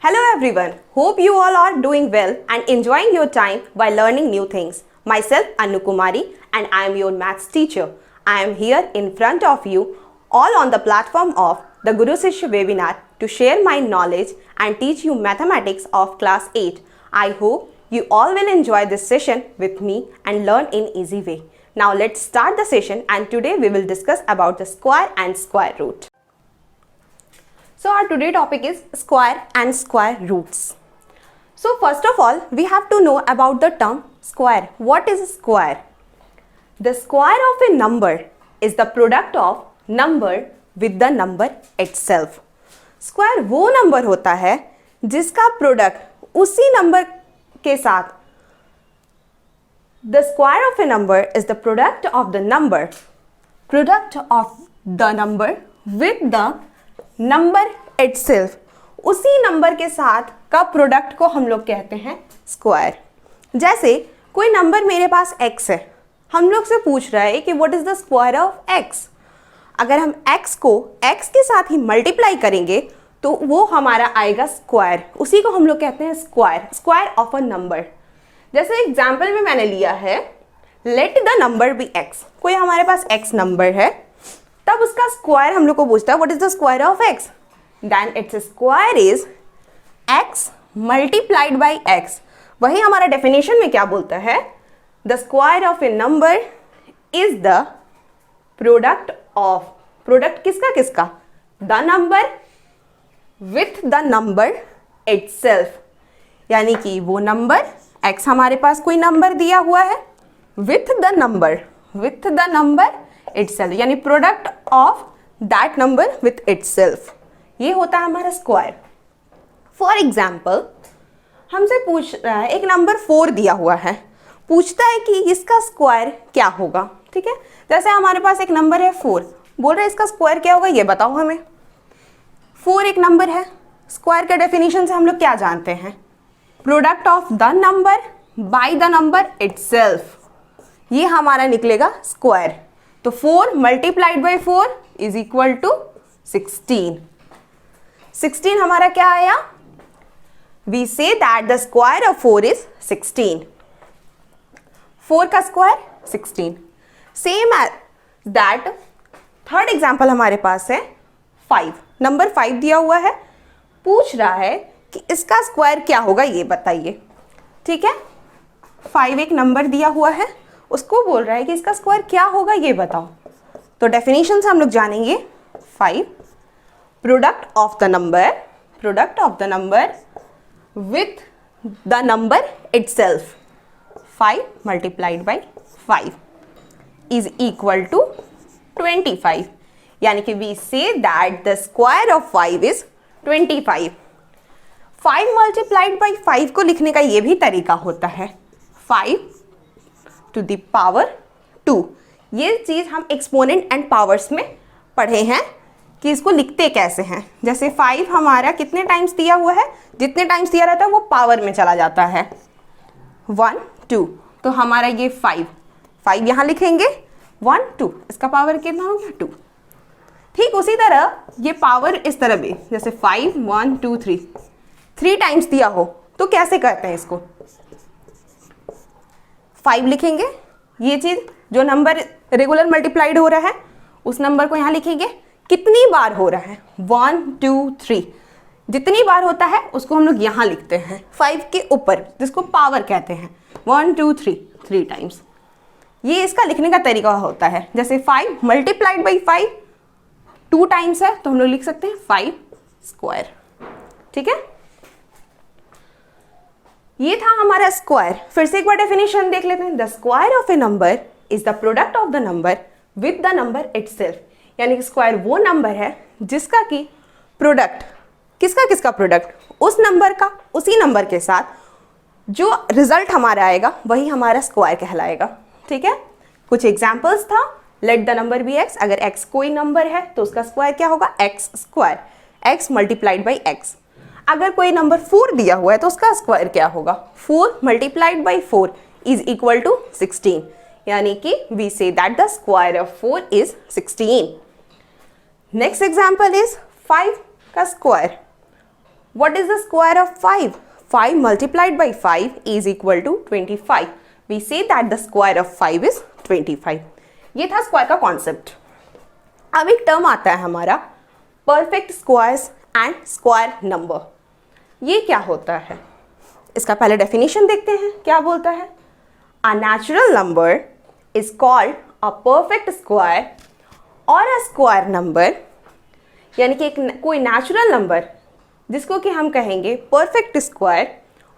Hello everyone, hope you all are doing well and enjoying your time while learning new things. Myself Anu Kumari and I am your maths teacher. I am here in front of you all on the platform of the Guru Shishya webinar to share my knowledge and teach you mathematics of class 8. I hope you all will enjoy this session with me and learn in easy way. Now let's start the session and today we will discuss about the square and square root. So our today topic is square and square roots. So first of all, we have to know about the term square. What is a square? The square of a number is the product of number with the number itself. Square वो number होता है जिसका product उसी number के साथ. The square of a number is the product of the number with the number itself. उसी number के साथ का प्रोडक्ट को हम लोग कहते हैं स्क्वायर. जैसे कोई नंबर मेरे पास x है, हम लोग से पूछ रहा है कि what is the square of x. अगर हम x को x के साथ ही मल्टीप्लाई करेंगे तो वो हमारा आएगा स्क्वायर. उसी को हम लोग कहते हैं स्क्वायर ऑफ अ नंबर. जैसे एग्जाम्पल में मैंने लिया है let the number be x. कोई हमारे पास x नंबर है, तब उसका स्क्वायर हम लोग को पूछता है what is the square of x. Then its square is x multiplied by x. वही हमारा डेफिनेशन में क्या बोलता है, the square of a number is the product of, product किसका, the number with the number itself. यानी कि वो नंबर x हमारे पास कोई नंबर दिया हुआ है विथ द नंबर इटसेल्फ, यानी product of that number with itself. ये होता है हमारा स्क्वायर. फॉर एग्जाम्पल हमसे पूछ रहा है, एक नंबर 4 दिया हुआ है, पूछता है कि इसका स्क्वायर क्या होगा. ठीक है, जैसे हमारे पास एक नंबर है 4, बोल रहे हैं इसका स्क्वायर क्या होगा, ये बताओ हमें. 4 एक नंबर है, स्क्वायर के डेफिनेशन से हम लोग क्या जानते हैं, product of the number by the number itself. ये हमारा निकलेगा स्क्वायर. तो 4 multiplied by 4 is equal to 16. 16 हमारा क्या आया, we say that the square of 4 is 16. 4 का square 16. Same as that third example हमारे पास है 5. नंबर 5 दिया हुआ है, पूछ रहा है कि इसका स्क्वायर क्या होगा, ये बताइए. ठीक है, 5 एक नंबर दिया हुआ है, उसको बोल रहा है कि इसका स्क्वायर क्या होगा, ये बताओ. तो डेफिनेशन से हम लोग जानेंगे 5 product of the number with the number itself. 5 multiplied by 5 is equal to 25. यानी कि we say that the square of 5 is 25. 5 multiplied by 5 को लिखने का ये भी तरीका होता है 5 टू द पावर 2. ये चीज़ हम एक्सपोनेंट एंड पावर्स में पढ़े हैं कि इसको लिखते कैसे हैं. जैसे 5 हमारा कितने टाइम्स दिया हुआ है, जितने टाइम्स दिया रहता है वो पावर में चला जाता है 1 2. तो हमारा ये 5 यहाँ लिखेंगे 1 2, इसका पावर कितना हो गया 2. ठीक उसी तरह ये पावर इस तरह भी, जैसे 5 1 2 3 टाइम्स दिया हो तो कैसे करते हैं इसको, 5 लिखेंगे. ये चीज़ जो नंबर रेगुलर मल्टीप्लाइड हो रहा है उस नंबर को यहाँ लिखेंगे, कितनी बार हो रहा है 1 2 3, जितनी बार होता है उसको हम लोग यहाँ लिखते हैं 5 के ऊपर, जिसको पावर कहते हैं 1 2 3 टाइम्स. ये इसका लिखने का तरीका होता है. जैसे 5 मल्टीप्लाइड बाई 5 2 टाइम्स है तो हम लोग लिख सकते हैं 5 स्क्वायर. ठीक है, ये था हमारा स्क्वायर. फिर से एक बार डेफिनेशन देख लेते हैं. The square of a number is the product of the number with the number itself. यानी कि स्क्वायर वो नंबर है जिसका कि प्रोडक्ट, किसका प्रोडक्ट, उस नंबर का उसी नंबर के साथ जो रिजल्ट हमारा आएगा वही हमारा स्क्वायर कहलाएगा. ठीक है, कुछ एग्जाम्पल्स था. Let the number be x. अगर x कोई नंबर है तो उसका स्क्वायर क्या होगा, x square, x multiplied by x. अगर कोई नंबर 4 दिया हुआ है तो उसका स्क्वायर क्या होगा, 4 multiplied by 4 is equal to 16. यानी कि we say that the square of 4 is 16. Next example is 5 का square What is the square of 5? 5 multiplied by 5 is equal to 25. We say that the square of 5 is 25. ये था square का concept. अब एक term आता है हमारा perfect squares and square number. ये क्या होता है? इसका पहले डेफिनेशन देखते हैं. क्या बोलता है? अ natural number is called a perfect square और अ स्क्वायर नंबर, यानी कि कोई नेचुरल नंबर जिसको कि हम कहेंगे परफेक्ट स्क्वायर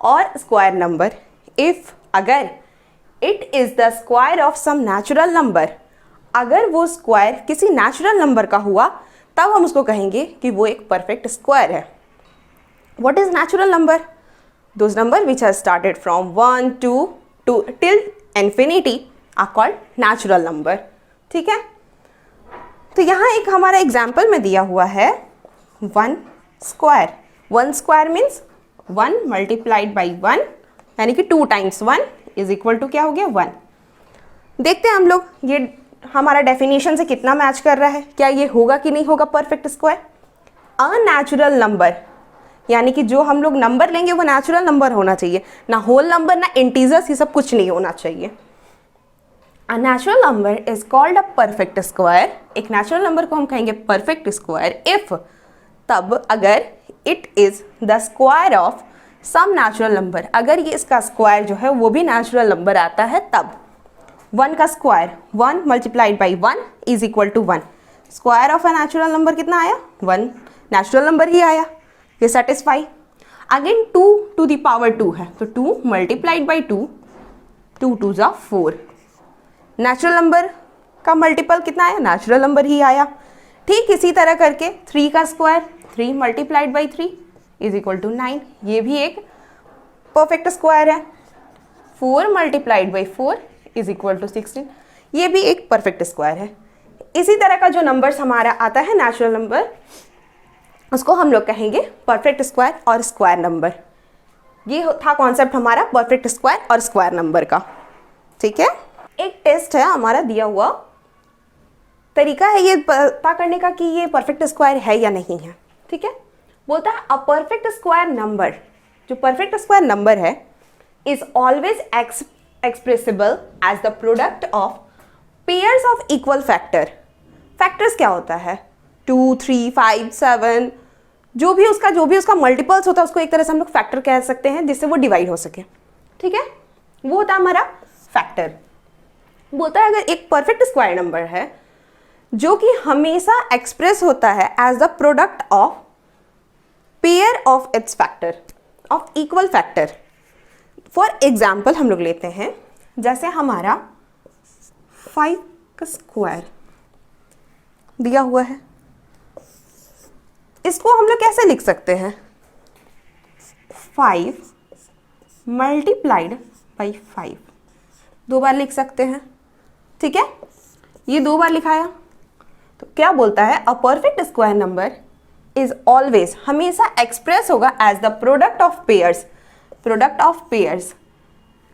और स्क्वायर नंबर, इफ अगर it is the square of some natural number, अगर वो स्क्वायर किसी नेचुरल नंबर का हुआ तब हम उसको कहेंगे कि वो एक परफेक्ट स्क्वायर है. What is natural number? Those number which has started from 1 to till infinity are called natural number. ठीक है, तो यहाँ एक हमारा एग्जाम्पल में दिया हुआ है 1 square. 1 square means 1 multiplied by 1, यानी कि 2 टाइम्स 1 इज इक्वल टू क्या हो गया? 1. देखते हैं हम लोग ये हमारा डेफिनेशन से कितना मैच कर रहा है. क्या ये होगा कि नहीं होगा परफेक्ट स्क्वायर? अ नेचुरल नंबर, यानी कि जो हम लोग नंबर लेंगे वो नेचुरल नंबर होना चाहिए, ना होल नंबर ना इंटीजर्स, ये सब कुछ नहीं होना चाहिए. A natural number is called a perfect square. एक नेचुरल नंबर को हम कहेंगे परफेक्ट स्क्वायर इफ, तब अगर it is the square of some natural number, अगर ये इसका स्क्वायर जो है वो भी नेचुरल नंबर आता है तब. 1 का square 1 multiplied by 1 is equal to 1. Square of a natural number कितना आया? 1. नेचुरल नंबर ही आया, ये satisfy. Again 2 to the power 2 है, तो 2 मल्टीप्लाइड बाई 2, 2 2 जा 4. नेचुरल नंबर का मल्टीपल कितना आया? नेचुरल नंबर ही आया. ठीक इसी तरह करके 3 का square 3 multiplied by 3 is equal to 9. ये भी एक परफेक्ट स्क्वायर है. 4 multiplied by 4 is equal to 16. ये भी एक परफेक्ट स्क्वायर है. इसी तरह का जो नंबर्स हमारा आता है नेचुरल नंबर, उसको हम लोग कहेंगे परफेक्ट स्क्वायर और स्क्वायर नंबर. ये था कॉन्सेप्ट हमारा परफेक्ट स्क्वायर और स्क्वायर नंबर का. ठीक है, एक टेस्ट है हमारा दिया हुआ, तरीका है ये पता करने का कि ये परफेक्ट स्क्वायर है या नहीं है. ठीक है, बोलता है अ परफेक्ट स्क्वायर नंबर, जो परफेक्ट स्क्वायर नंबर है, is always expressible as the product of pairs of equal factor. Factors क्या होता है? 2 3 5 7, जो भी उसका मल्टीपल्स होता है उसको एक तरह से हम लोग फैक्टर कह सकते हैं, जिससे वो डिवाइड हो सके. ठीक है, वो होता है हमारा फैक्टर. बोलता है अगर एक परफेक्ट स्क्वायर नंबर है जो कि हमेशा एक्सप्रेस होता है as the product of pair of its factor of equal factor. For example हम लोग लेते हैं, जैसे हमारा 5 का स्क्वायर दिया हुआ है, इसको हम लोग कैसे लिख सकते हैं? 5 मल्टीप्लाइड बाई 5 2 बार लिख सकते हैं. ठीक है, ये 2 बार लिखाया. तो क्या बोलता है? A perfect square number is always, हमेशा एक्सप्रेस होगा as the product of pairs. Product of pairs,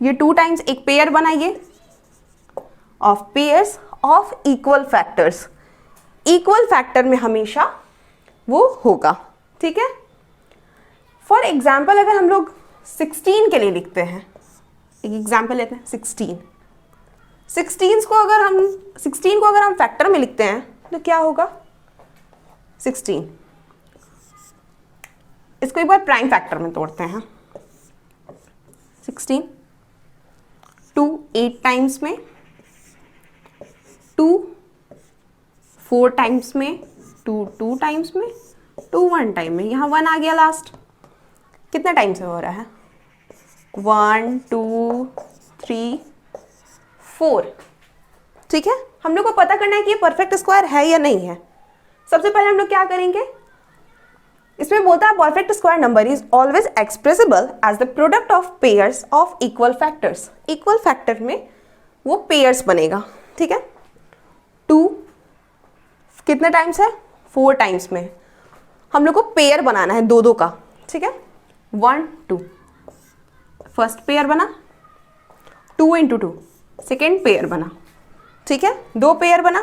ये 2 टाइम्स एक पेयर बनाइए of pairs of equal factors. Equal factor में हमेशा वो होगा. ठीक है, फॉर एग्जाम्पल अगर हम लोग 16 के लिए लिखते हैं, एक एग्जाम्पल लेते हैं 16 को अगर हम फैक्टर में लिखते हैं तो क्या होगा? 16. इसको एक बार प्राइम फैक्टर में तोड़ते हैं. 16 2 8 टाइम्स में, 2 4 टाइम्स में, 2 2 टाइम्स में, 2 1 टाइम में. यहाँ 1 आ गया लास्ट. कितने टाइम से हो रहा है? 1 2 3 4. ठीक है, हम लोग को पता करना है कि ये परफेक्ट स्क्वायर है या नहीं है. सबसे पहले हम लोग क्या करेंगे, इसमें बोलता है perfect square number is always expressible as the product of pairs of equal factors. Equal factor में वो पेयर्स बनेगा. ठीक है, 2 कितने टाइम्स है? 4 टाइम्स में. हम लोग को पेयर बनाना है 2 2 का. ठीक है, 1 2 फर्स्ट पेयर बना, 2 इंटू 2 सेकेंड पेयर बना. ठीक है, 2 पेयर बना.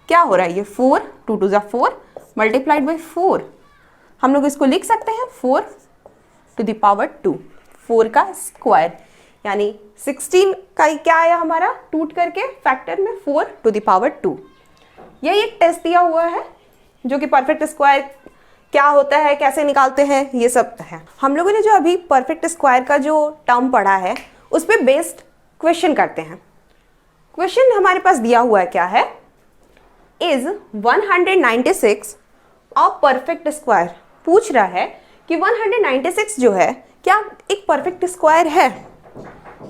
क्या हो रहा है? ये 4 2 2 जा 4 मल्टीप्लाइड बाई 4. हम लोग इसको लिख सकते हैं 4 टू द पावर 2, 4 का स्क्वायर, यानी 16 का क्या आया हमारा टूट करके फैक्टर में 4 टू द पावर 2। यही एक टेस्ट दिया हुआ है जो कि परफेक्ट स्क्वायर क्या होता है, कैसे निकालते हैं, ये सब है। हम लोगों ने जो अभी परफेक्ट स्क्वायर का जो टर्म पढ़ा है उस पर बेस्ड क्वेश्चन करते हैं। क्वेश्चन हमारे पास दिया हुआ है, क्या है, इज 196 अ परफेक्ट स्क्वायर। पूछ रहा है कि 196 जो है क्या एक परफेक्ट स्क्वायर है।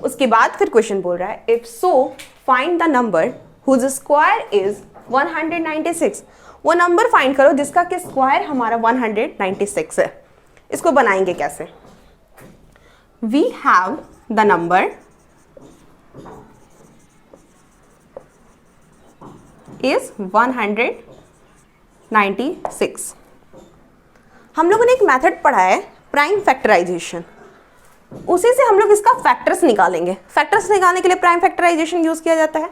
उसके बाद फिर क्वेश्चन बोल रहा है if so find the number whose square is 196। वो नंबर फाइंड करो जिसका कि स्क्वायर हमारा 196 है। इसको बनाएंगे कैसे? We have the number is 196। हम लोगों ने एक मेथड पढ़ा है प्राइम फैक्टराइजेशन, उसी से हम लोग इसका फैक्टर्स निकालेंगे। फैक्टर्स निकालने के लिए प्राइम फैक्टराइजेशन यूज किया जाता है।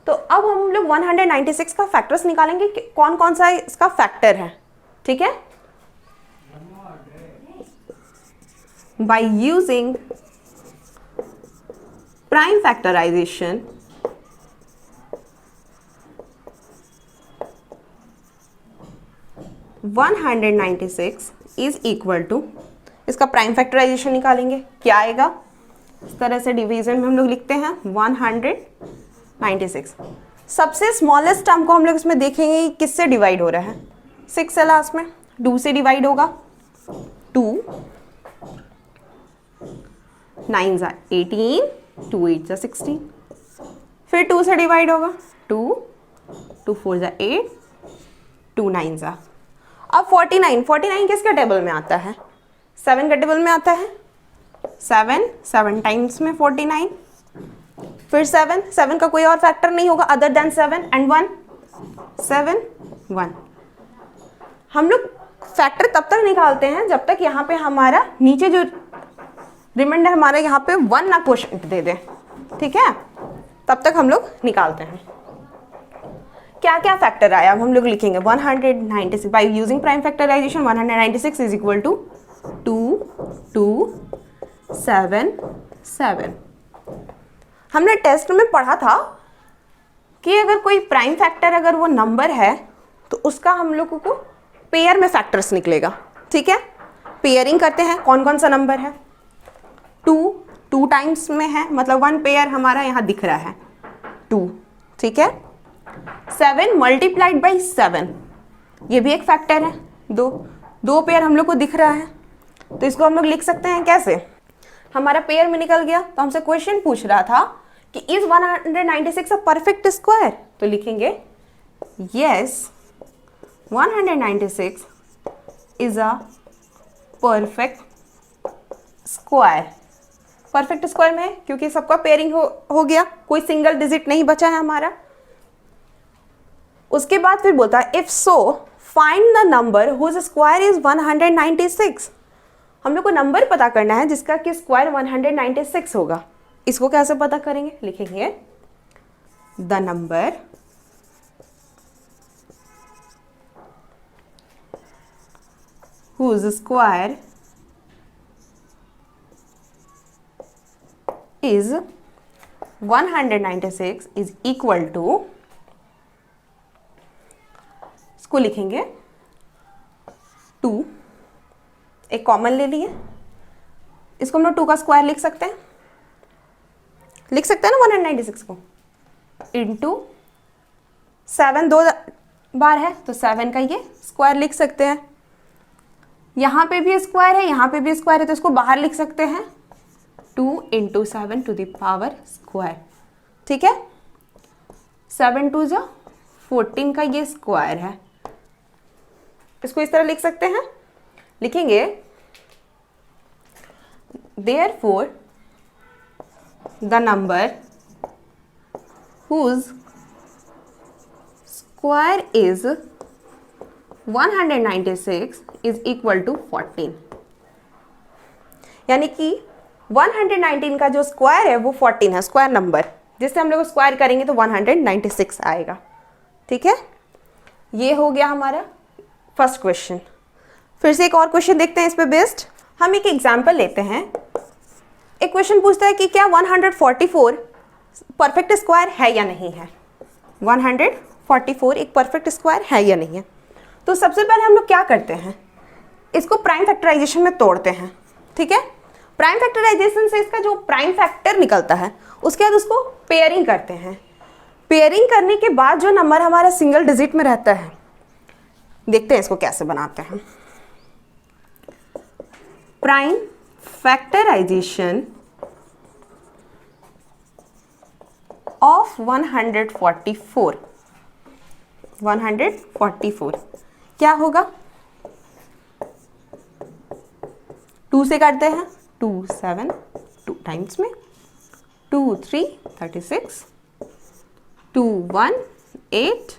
तो अब हम लोग 196 का फैक्टर्स निकालेंगे कि कौन कौन सा इसका फैक्टर है। ठीक है, by using prime factorization one 196 is equal to, इसका प्राइम फैक्टराइजेशन निकालेंगे, क्या आएगा, इस तरह से डिवीजन में हम लोग लिखते हैं 196। सबसे स्मॉलेस्ट टर्म को हम लोग इसमें देखेंगे किससे डिवाइड हो रहा है, 6 है लास्ट में, 2 से डिवाइड होगा, 2 9 जा 18, 2 8 जा 16, फिर 2 से डिवाइड होगा, 2 2 4 जा 8, 2 9 जा। अब 49 किसके टेबल में आता है, 7 का टेबल में आता है। 7 टाइम्स में 49, फिर 7 का कोई और फैक्टर नहीं होगा अदर देन 7 एंड 1, 7 1। हम लोग फैक्टर तब तक निकालते हैं जब तक यहाँ पे हमारा नीचे जो रिमाइंडर हमारा यहाँ पे 1 ना क्वोशिएंट दे दे। ठीक है, तब तक हम लोग निकालते हैं। क्या क्या फैक्टर आया अब हम लोग लिखेंगे 196 by using prime factorization 196 is equal to 2 2 7 7। हमने टेस्ट में पढ़ा था कि अगर कोई प्राइम फैक्टर अगर वो नंबर है तो उसका हम लोगों को पेयर में फैक्टर्स निकलेगा। ठीक है, पेयरिंग करते हैं, कौन कौन सा नंबर है, 2 टाइम्स में है, मतलब 1 पेयर हमारा यहाँ दिख रहा है 2। ठीक है, 7 मल्टीप्लाइड बाई 7, ये भी एक फैक्टर है, 2 पेयर हम लोग को दिख रहा है, तो इसको हम लोग लिख सकते हैं कैसे, हमारा पेयर में निकल गया। तो हमसे क्वेश्चन पूछ रहा था कि इज 196 अ परफेक्ट स्क्वायर, तो लिखेंगे yes 196 is a perfect square. Perfect square में क्योंकि सबका पेयरिंग हो गया, कोई सिंगल डिजिट नहीं बचा है हमारा। उसके बाद फिर बोलता है if so find the number whose square is 196। हम लोग को नंबर पता करना है जिसका कि स्क्वायर 196 होगा। इसको कैसे पता करेंगे, लिखेंगे the number whose square is 196 is equal to, इसको लिखेंगे 2, एक कॉमन ले लिए, इसको हम लोग 2 का स्क्वायर लिख सकते हैं ना 196 को, इंटू 7 2 बार है तो 7 का ये स्क्वायर लिख सकते हैं। यहाँ पे भी स्क्वायर है, यहाँ पे भी स्क्वायर है, तो इसको बाहर लिख सकते हैं 2 into 7 to the power square. ठीक है, 7 2 जा 14 का ये स्क्वायर है, इसको इस तरह लिख सकते हैं, लिखेंगे therefore the number whose square is 196 is equal to 14। यानी कि 119 का जो स्क्वायर है वो 14 है, स्क्वायर नंबर, जिससे हम लोग स्क्वायर करेंगे तो 196 आएगा। ठीक है, ये हो गया हमारा फर्स्ट क्वेश्चन। फिर से एक और क्वेश्चन देखते हैं इस पे बेस्ड। हम एक एग्जाम्पल लेते हैं। एक क्वेश्चन पूछता है कि क्या 144 परफेक्ट स्क्वायर है या नहीं है। 144 एक परफेक्ट स्क्वायर है या नहीं है। तो सबसे पहले हम लोग क्या करते हैं, इसको प्राइम फैक्टराइजेशन में तोड़ते हैं। ठीक है, प्राइम फैक्टराइजेशन से इसका जो प्राइम फैक्टर निकलता है उसके बाद उसको पेयरिंग करते हैं। पेयरिंग करने के बाद जो नंबर हमारा सिंगल डिजिट में रहता है, देखते हैं इसको कैसे बनाते हैं। प्राइम फैक्टराइजेशन ऑफ 144 क्या होगा, 2 से करते हैं, 2 7 2 टाइम्स में, 2 3 36, 2 1 8,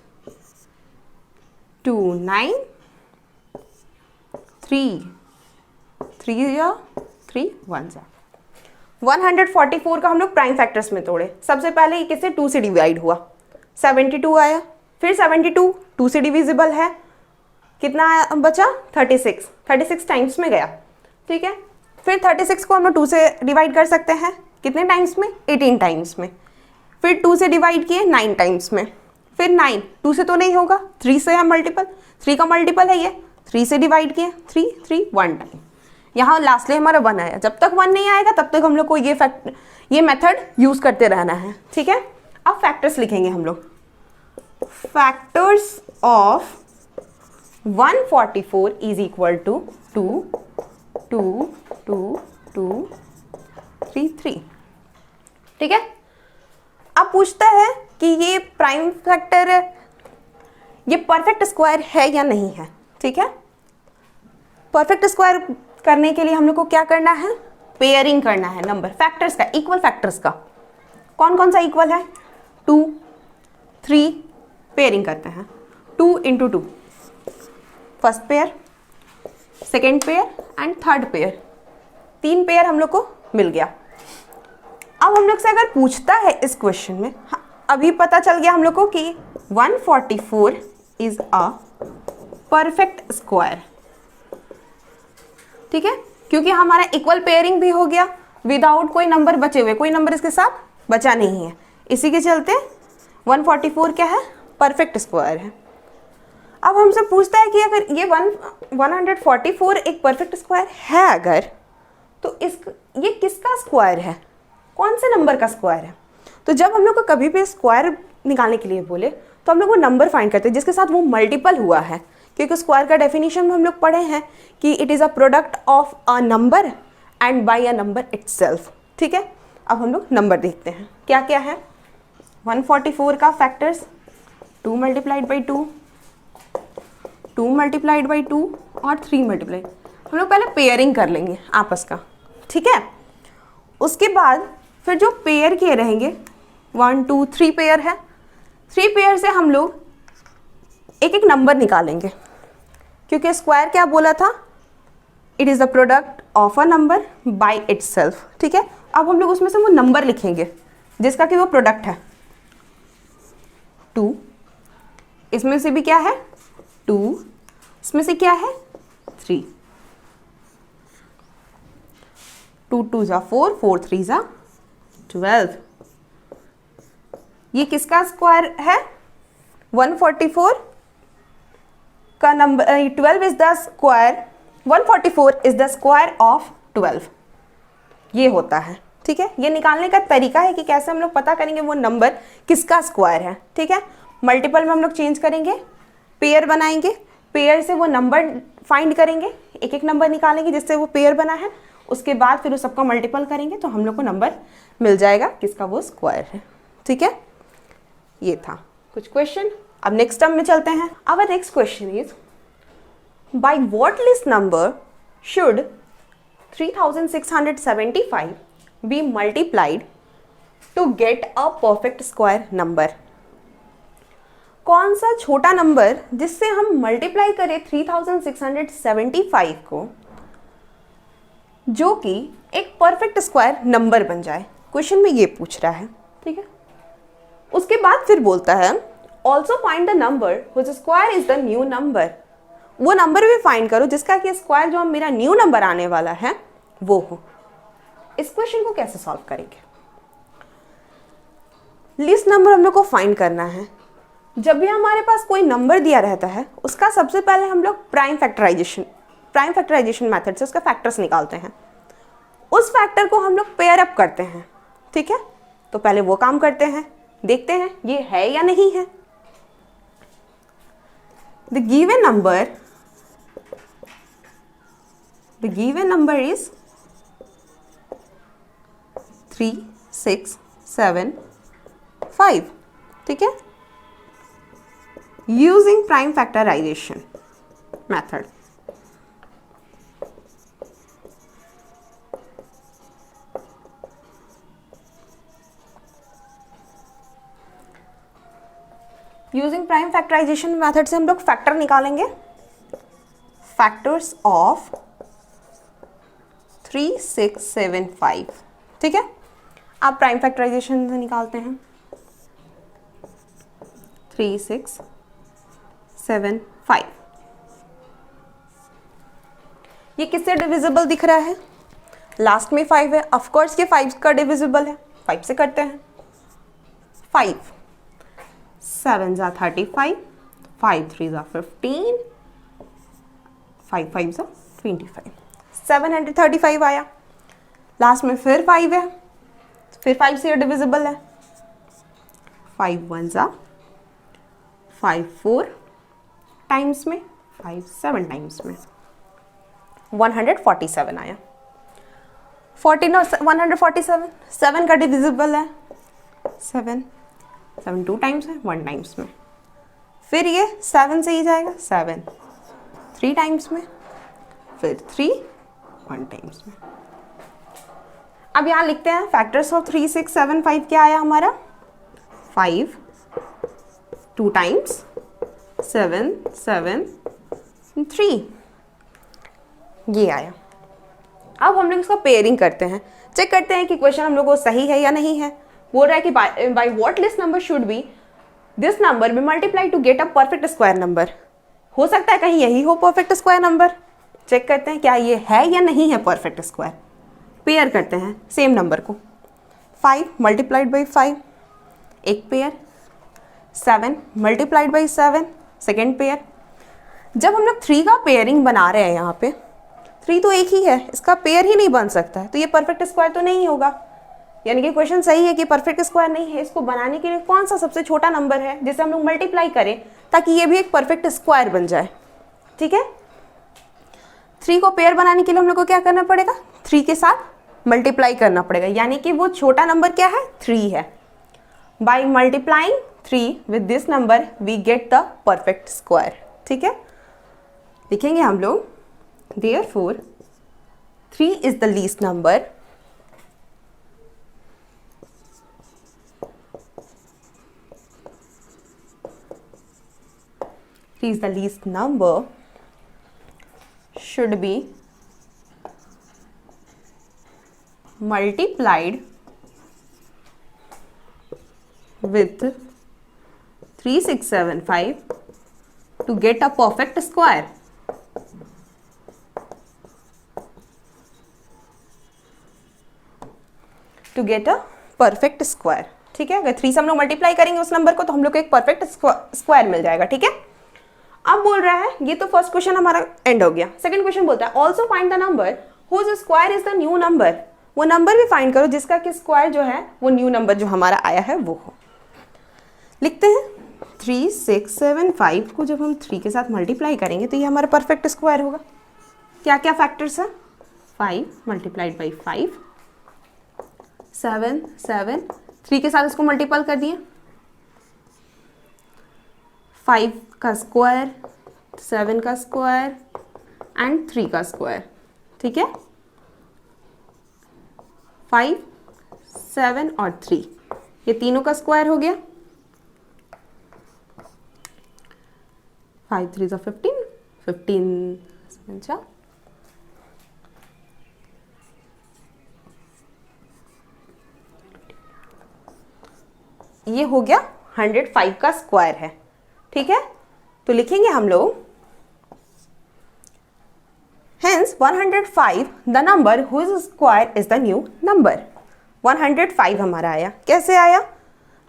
2 9, 3 3 3 1 144 का हम लोग प्राइम फैक्टर्स में तोड़े। सबसे पहले ये किससे 2 से डिवाइड हुआ, 72 आया, फिर 72 2 से डिविजिबल है, कितना बचा 36 टाइम्स में गया। ठीक है, फिर 36 को हम लोग 2 से डिवाइड कर सकते हैं, कितने टाइम्स में 18 टाइम्स में, फिर 2 से डिवाइड किए 9 टाइम्स में, फिर 9 2 से तो नहीं होगा, 3 से है मल्टीपल, 3 का मल्टीपल है ये, 3 से डिवाइड किए 3 3 1 टाइम, यहाँ लास्टली हमारा 1 आया। जब तक 1 नहीं आएगा तब तक हम लोग को ये मेथड यूज करते रहना है। ठीक है, अब फैक्टर्स लिखेंगे हम लोग। Factors of 144 is equal to 2 2 2 2 3 3। ठीक है, अब पूछता है कि ये प्राइम फैक्टर, ये परफेक्ट स्क्वायर है या नहीं है। ठीक है, परफेक्ट स्क्वायर करने के लिए हम लोग को क्या करना है, पेयरिंग करना है नंबर फैक्टर्स का, इक्वल फैक्टर्स का। कौन कौन सा इक्वल है, 2 3, पेयरिंग करते हैं 2 × 2, first pair, second pair and third pair, 3 pair हम लोग को मिल गया। अब हम लोग से अगर पूछता है इस क्वेश्चन में, अभी पता चल गया हम लोग को कि 144 इज अ परफेक्ट स्क्वायर। ठीक है, क्योंकि हमारा इक्वल पेयरिंग भी हो गया विदाउट कोई नंबर बचे हुए, कोई नंबर इसके साथ बचा नहीं है, इसी के चलते 144 क्या है, परफेक्ट स्क्वायर है। अब हमसे पूछता है कि अगर ये 144 एक परफेक्ट स्क्वायर है अगर, तो ये किसका स्क्वायर है, कौन से नंबर का स्क्वायर है। तो जब हम लोग को कभी भी स्क्वायर निकालने के लिए बोले तो हम लोग वो नंबर फाइंड करते हैं जिसके साथ वो मल्टीपल हुआ है, क्योंकि स्क्वायर का डेफिनेशन में हम लोग पढ़े हैं कि it is a product of a number and by a number itself. ठीक है, अब हम लोग नंबर देखते हैं क्या क्या है। 144 का फैक्टर्स 2 × 2, 2 × 2 और 3 मल्टीप्लाई, हम लोग पहले पेयरिंग कर लेंगे आपस का। ठीक है, उसके बाद फिर जो पेयर किए रहेंगे 1 2 3 पेयर है, 3 पेयर से हम लोग एक एक नंबर निकालेंगे, क्योंकि स्क्वायर क्या बोला था, it is the product of a number by itself. ठीक है, अब हम लोग उसमें से वो नंबर लिखेंगे जिसका कि वो प्रोडक्ट है। 2, इसमें से भी क्या है 2, इसमें से क्या है 3, 2 2 = 4, 4 3 = 12। ये किसका स्क्वायर है, 144 का number, 12 is the square, 144 is the square of 12, ये होता है। ठीक है, ये निकालने का तरीका है कि कैसे हम लोग पता करेंगे वो नंबर किसका स्क्वायर है। ठीक है, मल्टीपल में हम लोग चेंज करेंगे, पेयर बनाएंगे, पेयर से वो नंबर फाइंड करेंगे, एक एक नंबर निकालेंगे जिससे वो पेयर बना है, उसके बाद फिर उस सबका मल्टीपल करेंगे तो हम लोग को नंबर मिल जाएगा किसका वो स्क्वायर है। ठीक है, ये था कुछ क्वेश्चन। अब नेक्स्ट टर्म में चलते हैं। Our next question is, by what least number should 3675 be multiplied to get a perfect square number. कौन सा छोटा नंबर जिससे हम मल्टीप्लाई करें 3675 को, जो कि एक परफेक्ट स्क्वायर नंबर बन जाए। क्वेश्चन में ये पूछ रहा है। ठीक है, उसके बाद फिर बोलता है also find the number which square is the new number वो नंबर भी फाइंड करो जिसका कि स्क्वायर जो मेरा न्यू नंबर आने वाला है वो हो। इस क्वेश्चन को कैसे सॉल्व करेंगे? लीस्ट नंबर हम लोग को फाइंड करना है। जब भी हमारे पास कोई नंबर दिया रहता है उसका सबसे पहले हम लोग प्राइम फैक्टराइजेशन मेथड से उसका फैक्टर्स निकालते हैं। उस फैक्टर को हम लोग पेयर अप करते हैं, ठीक है। तो पहले वो काम करते हैं, देखते हैं ये है या नहीं है। द गिवन नंबर इज 3 6 7 5, ठीक है। Using prime factorisation method, using prime factorisation method से हम लोग फैक्टर निकालेंगे। फैक्टर्स ऑफ 3 6 7 5, ठीक है। आप प्राइम फैक्टराइजेशन से निकालते हैं 3 6 7 5। ये किससे डिविजिबल दिख रहा है? लास्ट में 5 है, ऑफ कोर्स ये 5 का डिविजिबल है, 5 से करते हैं। 5 7 जा 35, 5 3 जा 15, 5 5 जा 25, 735 आया। लास्ट में फिर 5 है, फिर 5 से डिविजिबल है। 5 1 जा 5 4 टाइम्स में, 5 7 टाइम्स में 147 आया। 147 7 का डिविजिबल है, 7 7 2 टाइम्स है, 1 टाइम्स में। फिर ये 7 से ही जाएगा, 7 3 टाइम्स में, फिर 3 1 टाइम्स में। अब यहाँ लिखते हैं फैक्टर्स ऑफ 3 6 7 5 क्या आया हमारा? 5 2 टाइम्स, 7 7 3, ये आया। अब हम लोग इसका पेयरिंग करते हैं, चेक करते हैं कि क्वेश्चन हम लोग को सही है या नहीं है। बोल रहा है कि by what least number should be this number be multiply to get a perfect square number. हो सकता है कहीं यही हो परफेक्ट स्क्वायर नंबर। चेक करते हैं क्या ये है या नहीं है परफेक्ट स्क्वायर। पेयर करते हैं सेम नंबर को। 5 मल्टीप्लाइड बाई 5 एक pair, 7 multiplied by 7 second pair. जब हम लोग 3 का पेयरिंग बना रहे हैं, यहाँ पे 3 तो एक ही है, इसका पेयर ही नहीं बन सकता है, तो ये परफेक्ट स्क्वायर तो नहीं होगा। यानी कि क्वेश्चन सही है कि परफेक्ट स्क्वायर नहीं है। इसको बनाने के लिए कौन सा सबसे छोटा नंबर है जिसे हम लोग मल्टीप्लाई करें ताकि ये भी एक परफेक्ट स्क्वायर बन जाए, ठीक है। 3 को पेयर बनाने के लिए हम लोग को क्या करना पड़ेगा? 3 के साथ मल्टीप्लाई करना पड़ेगा, यानी कि वो छोटा नंबर क्या है? 3 है। By multiplying 3 with this number we get the perfect square, ठीक है। लिखेंगे हम लोग therefore 3 is the least number should be multiplied with 3 6 7 5 to get a perfect square. To get a perfect square, ठीक है। अगर 3 से हम लोग मल्टीप्लाई करेंगे उस नंबर को तो हम लोग को एक परफेक्ट स्क्वायर मिल जाएगा, ठीक है। अब बोल रहा है, ये तो फर्स्ट क्वेश्चन हमारा एंड हो गया। सेकंड क्वेश्चन बोलता है also find the number whose square is the new number. वो नंबर भी फाइंड करो जिसका कि स्क्वायर जो है वो न्यू नंबर जो हमारा आया है वो हो। लिखते हैं 3 6 7 5 को जब हम 3 के साथ मल्टीप्लाई करेंगे तो ये हमारा परफेक्ट स्क्वायर होगा। क्या क्या फैक्टर्स है? 5 मल्टीप्लाइड बाई 5, 7 7 3 के साथ इसको मल्टीपल कर दिए, 5 का स्क्वायर, 7 का स्क्वायर एंड 3 का स्क्वायर, ठीक है। 5 7 और 3 ये तीनों का स्क्वायर हो गया। 5 3 जा 15, 15 7 जा ये हो गया 105 का स्क्वायर है, ठीक है। तो लिखेंगे हम लोग Since 105 the number whose square is the new number. 105 हमारा आया, कैसे आया?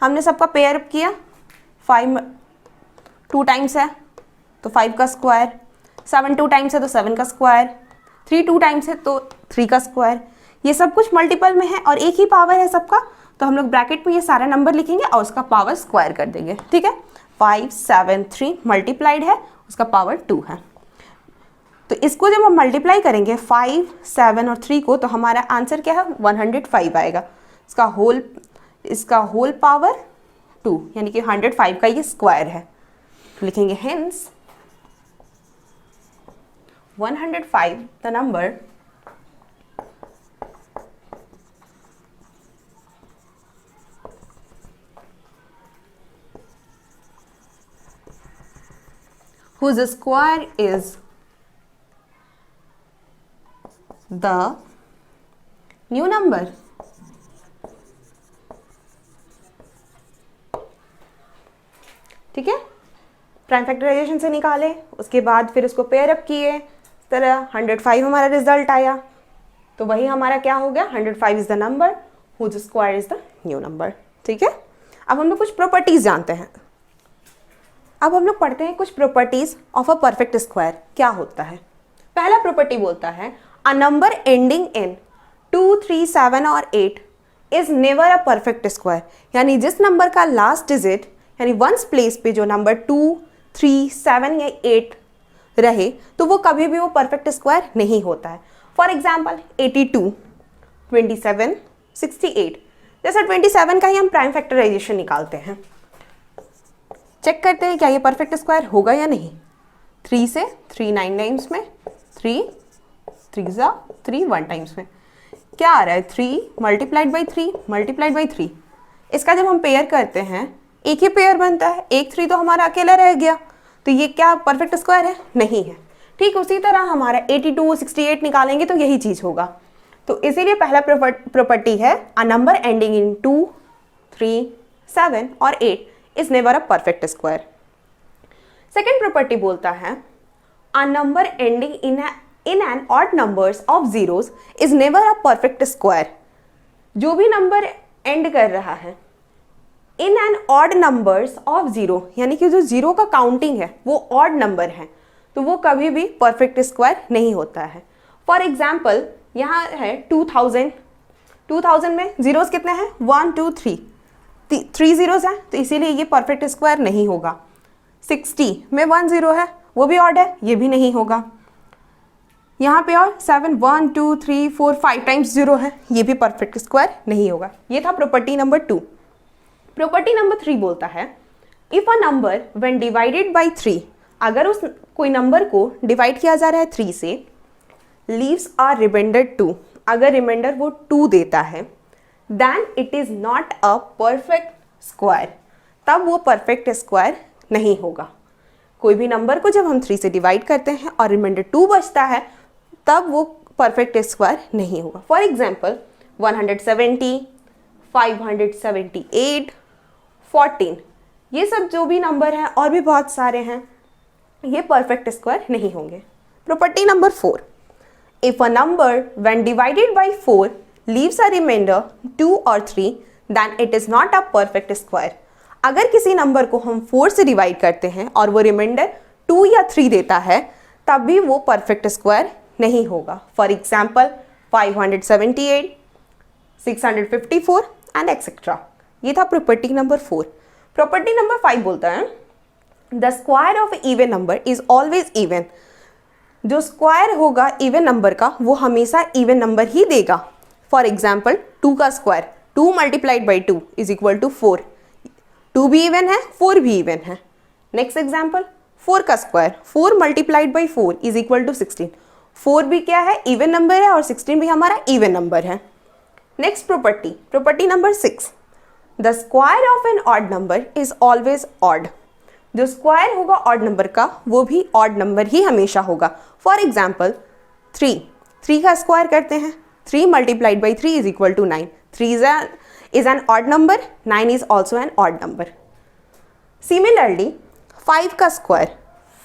हमने सबका पेयर किया, 5 2 टाइम्स है तो 5 का स्क्वायर, 7 2 टाइम्स है तो 7 का स्क्वायर, 3 2 टाइम्स है तो 3 का स्क्वायर। ये सब कुछ मल्टीपल में है और एक ही पावर है सबका, तो हम लोग ब्रैकेट में ये सारा नंबर लिखेंगे और उसका पावर स्क्वायर कर देंगे, ठीक है। 5 7 3 मल्टीप्लाइड है, उसका पावर 2 है। तो इसको जब हम मल्टीप्लाई करेंगे 5 7 और 3 को, तो हमारा आंसर क्या है? 105 आएगा। इसका होल पावर 2, यानी कि 105 का ये स्क्वायर है। तो लिखेंगे hence 105 the number whose square is the new number. ठीक है, प्राइम फैक्टराइजेशन से निकाले, उसके बाद फिर उसको पेयर अप किए, इस तरह 105 हमारा रिजल्ट आया। तो वही हमारा क्या हो गया? 105 is the number whose square is the new number। ठीक है, अब हम लोग कुछ प्रॉपर्टीज जानते हैं। अब हम लोग पढ़ते हैं कुछ properties of a perfect square. क्या होता है? पहला प्रॉपर्टी बोलता है अ नंबर एंडिंग इन 2 3 7 और 8 is never a perfect square. यानी जिस नंबर का लास्ट डिजिट यानी वंस प्लेस पे जो नंबर 2 3 7 या 8 रहे, तो वो कभी भी वो परफेक्ट स्क्वायर नहीं होता है। फॉर एग्जाम्पल 82 27 68, जैसा 27 का ही हम प्राइम फैक्टराइजेशन निकालते हैं, चेक करते हैं क्या ये परफेक्ट स्क्वायर होगा या नहीं। 3 से 3 9 टाइम्स में, 3 3 3 1 टाइम्स में क्या आ रहा है? 3 मल्टीप्लाइड बाई 3 मल्टीप्लाइड बाई 3। इसका जब हम पेयर करते हैं एक ही पेयर बनता है, 1 3 तो हमारा अकेला रह गया, तो ये क्या परफेक्ट स्क्वायर है? नहीं है। ठीक उसी तरह हमारा 82 68 निकालेंगे तो यही चीज़ होगा। तो इसीलिए पहला प्रॉपर्टी है अ नंबर एंडिंग इन 2 3 7 और 8 is never a perfect square. Second property बोलता है a number ending in an odd numbers of zeros is never a perfect square. जो भी नंबर एंड कर रहा है in an odd numbers of zero, यानी कि जो जीरो का काउंटिंग है वो ऑड नंबर है, तो वो कभी भी परफेक्ट स्क्वायर नहीं होता है। फॉर एग्जाम्पल यहाँ है 2000, 2000 में जीरोस कितने हैं? 1 2 3 3 जीरोस हैं, तो इसीलिए ये परफेक्ट स्क्वायर नहीं होगा। 60 में 1 जीरो है, वो भी ऑड है, ये भी नहीं होगा। यहाँ पे और 7 1 2 3 4 5 टाइम्स जीरो है, ये भी परफेक्ट स्क्वायर नहीं होगा। ये था प्रॉपर्टी नंबर 2। प्रॉपर्टी नंबर 3 बोलता है if a number when divided bye 3, अगर उस कोई नंबर को डिवाइड किया जा रहा है 3 से, लीव्स आर रिमाइंडर 2, अगर रिमाइंडर वो 2 देता है, then it is not a perfect square, तब वो परफेक्ट स्क्वायर नहीं होगा। कोई भी नंबर को जब हम 3 से डिवाइड करते हैं और रिमाइंडर 2 बचता है, तब वो परफेक्ट स्क्वायर नहीं होगा। फॉर एग्जाम्पल 170 578 14, ये सब जो भी नंबर हैं और भी बहुत सारे हैं, ये परफेक्ट स्क्वायर नहीं होंगे। Property number 4, if a number when divided by 4 leaves a remainder 2 और 3, then it is not a perfect square. अगर किसी नंबर को हम 4 से डिवाइड करते हैं और वो रिमाइंडर 2 या 3 देता है, तब भी वो परफेक्ट स्क्वायर नहीं होगा। For example 578 654 and etcetera. ये था प्रॉपर्टी नंबर 4। प्रॉपर्टी नंबर 5 बोलता है the square of even number is always even. जो स्क्वायर होगा इवन नंबर का, वो हमेशा इवन नंबर ही देगा। फॉर एग्जाम्पल 2 का square 2 multiplied by 2 is equal to 4। 2 भी इवन है, 4 भी इवन है। नेक्स्ट एग्जाम्पल 4 का square 4 multiplied by 4 is equal to 16। 4 भी क्या है? इवन नंबर है, और 16 भी हमारा इवन नंबर है। Next property number 6, the square of an odd number is always odd. जो स्क्वायर होगा ऑड नंबर का, वो भी ऑड नंबर ही हमेशा होगा। फॉर एग्जाम्पल 3 का स्क्वायर करते हैं, 3 multiplied by 3 is equal to 9। 3 is an odd number, 9 is also an odd number. Similarly 5 का square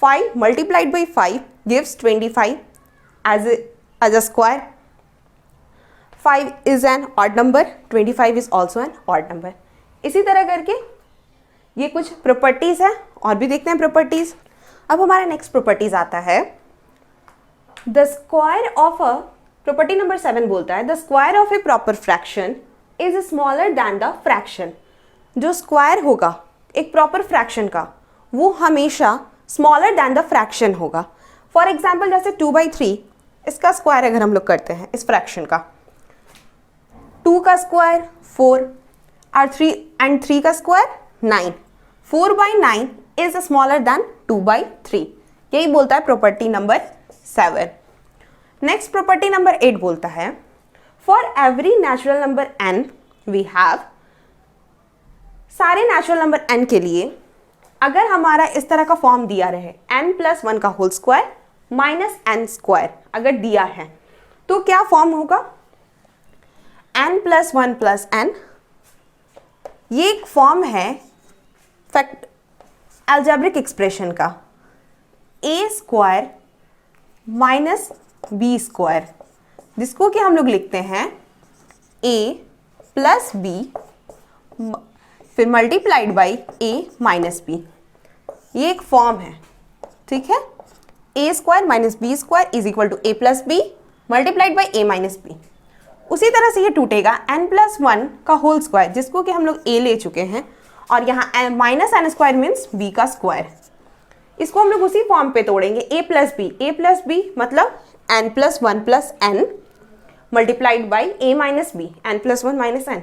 5 multiplied by 5 gives 25 as a square. 5 is an odd number, 25 is also an odd number. इसी तरह करके ये कुछ properties है, और भी देखते हैं प्रॉपर्टीज. अब हमारा नेक्स्ट प्रॉपर्टीज आता है the square of a, property number 7 बोलता है the square of A proper fraction is smaller than the fraction. जो स्क्वायर होगा एक प्रॉपर फ्रैक्शन का वो हमेशा स्मॉलर दैन द फ्रैक्शन होगा. फॉर एग्जाम्पल जैसे 2/3 इसका स्क्वायर अगर हम लोग करते हैं इस फ्रैक्शन का, 2 का स्क्वायर 4 और 3 का स्क्वायर 9. 4/9 is smaller than 2/3. यही बोलता है property number 7. Next property number 8 बोलता है for every natural number n we have, सारे नेचुरल नंबर n के लिए अगर हमारा इस तरह का फॉर्म दिया रहे n+1 का होल स्क्वायर -n² अगर दिया है तो क्या फॉर्म होगा, n+1 + n. ये एक फॉर्म है फैक्ट अलजेब्रिक एक्सप्रेशन का a² - b², जिसको कि हम लोग लिखते हैं a + b फिर मल्टीप्लाइड बाई a - b. ये एक फॉर्म है, ठीक है. a² - b² is equal to a + b multiplied by a - b. उसी तरह से ये टूटेगा n+1 का होल स्क्वायर, जिसको कि हम लोग a ले चुके हैं, और यहाँ -n² मीन्स b का स्क्वायर. इसको हम लोग उसी फॉर्म पे तोड़ेंगे a + b मतलब n+1 + n multiplied by a - b, n+1 - n.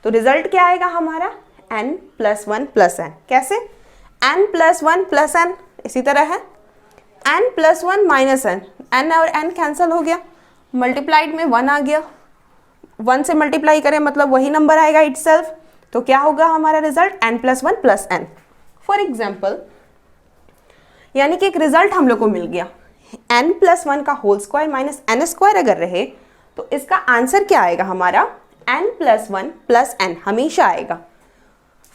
तो रिजल्ट क्या आएगा हमारा n+1 + n. कैसे, n+1 + n इसी तरह है n+1 - n, n और n कैंसिल हो गया, मल्टीप्लाइड में 1 आ गया, 1 से मल्टीप्लाई करें मतलब वही नंबर आएगा इटसेल्फ. तो क्या होगा हमारा result n+1 + n. For example यानी कि एक रिजल्ट हम लोग को मिल गया n+1 का होल स्क्वायर -n² अगर रहे तो इसका आंसर क्या आएगा हमारा n+1 + n हमेशा आएगा.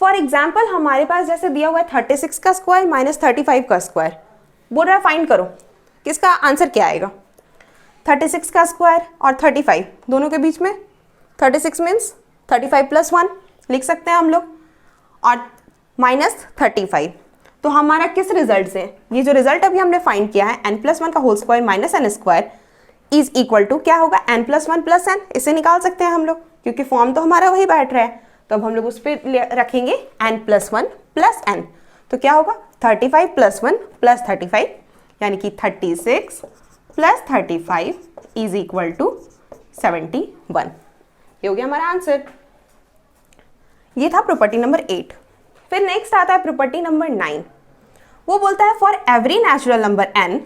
फॉर एग्जाम्पल हमारे पास जैसे दिया हुआ है 36 का स्क्वायर -35 का स्क्वायर, बोल रहा है फाइंड करो, किसका आंसर क्या आएगा. 36 का स्क्वायर और 35 दोनों के बीच में 36 मीन्स 35 + 1 लिख सकते हैं हम लोग, और -35. तो हमारा किस रिजल्ट से, ये जो रिजल्ट अभी हमने फाइंड किया है n+1 का whole square -n² is equal to क्या होगा n+1 + n. इसे निकाल सकते हैं हम लोग क्योंकि फॉर्म तो हमारा वही बैठ रहा है. तो अब हम लोग उस पर रखेंगे n+1 + n. तो क्या होगा 35 + 1 + 35 यानी कि 36 + 35 इज इक्वल टू 71. ये हो गया हमारा आंसर. ये था प्रॉपर्टी नंबर 8. फिर नेक्स्ट आता है प्रॉपर्टी नंबर 9. वो बोलता है for every natural number n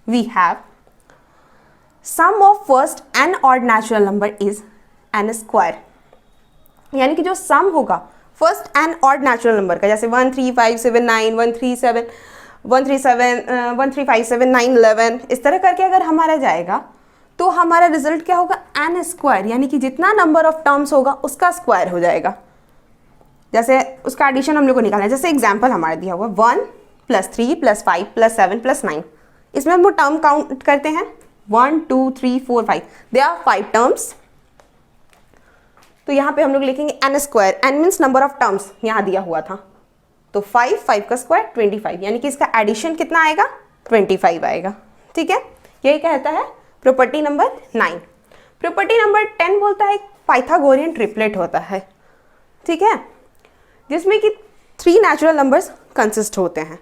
we have sum of first n odd natural number is n². यानी कि जो सम होगा first n odd natural number का, जैसे 1 3 5 7 9 1 3 7 1 3 7 1 3 5 7 9 11 इस तरह करके अगर हमारा जाएगा तो हमारा रिजल्ट क्या होगा n², यानी कि जितना नंबर ऑफ टर्म्स होगा उसका स्क्वायर हो जाएगा. जैसे उसका एडिशन हम लोग को निकालना है. जैसे एग्जाम्पल हमारा दिया हुआ 1 + 3 + 5 + 7 + 9. इसमें हम लोग टर्म काउंट करते हैं 1 2 3 4 5. They are 5 terms. तो यहाँ पे हम लोग लिखेंगे n². n means number of terms यहाँ दिया हुआ था. तो 5 का स्क्वायर 25, यानी कि इसका एडिशन कितना आएगा 25 आएगा. ठीक है, यही कहता है प्रॉपर्टी नंबर 9. प्रॉपर्टी नंबर 10 बोलता है पाइथागोरियन ट्रिपलेट होता है. ठीक है, जिसमें कि 3 नेचुरल नंबर्स कंसिस्ट होते हैं.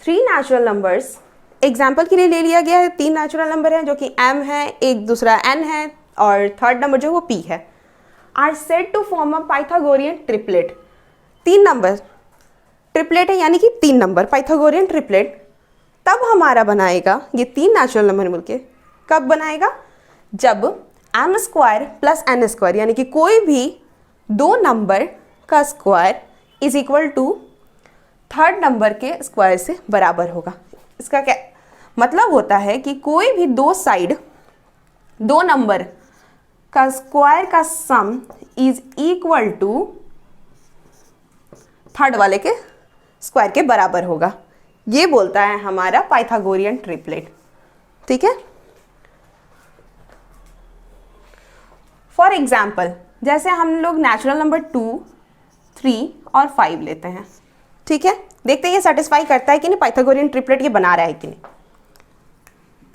3 नेचुरल नंबर्स एग्जाम्पल के लिए ले लिया गया है. 3 नेचुरल नंबर हैं जो कि m है, एक दूसरा n है और थर्ड नंबर जो वो p है. Are said to form a Pythagorean triplet. 3 number triplet है यानी कि 3 नंबर पाइथागोरियन ट्रिपलेट तब हमारा बनाएगा ये 3 नेचुरल नंबर मिलके. कब बनाएगा, जब m² + n² यानी कि कोई भी 2 नंबर का square is equal to third number के स्क्वायर से बराबर होगा. इसका क्या मतलब होता है कि कोई भी 2 साइड 2 नंबर का स्क्वायर का sum is equal to third वाले के स्क्वायर के बराबर होगा. ये बोलता है हमारा पाइथागोरियन ट्रिपलेट. ठीक है, फॉर एग्जाम्पल जैसे हम लोग नेचुरल नंबर 2, 3 और 5 लेते हैं, ठीक है। देखते हैं ये सेटिस्फाई करता है कि नहीं, पाइथागोरियन ट्रिपलेट ये बना रहा है कि नहीं।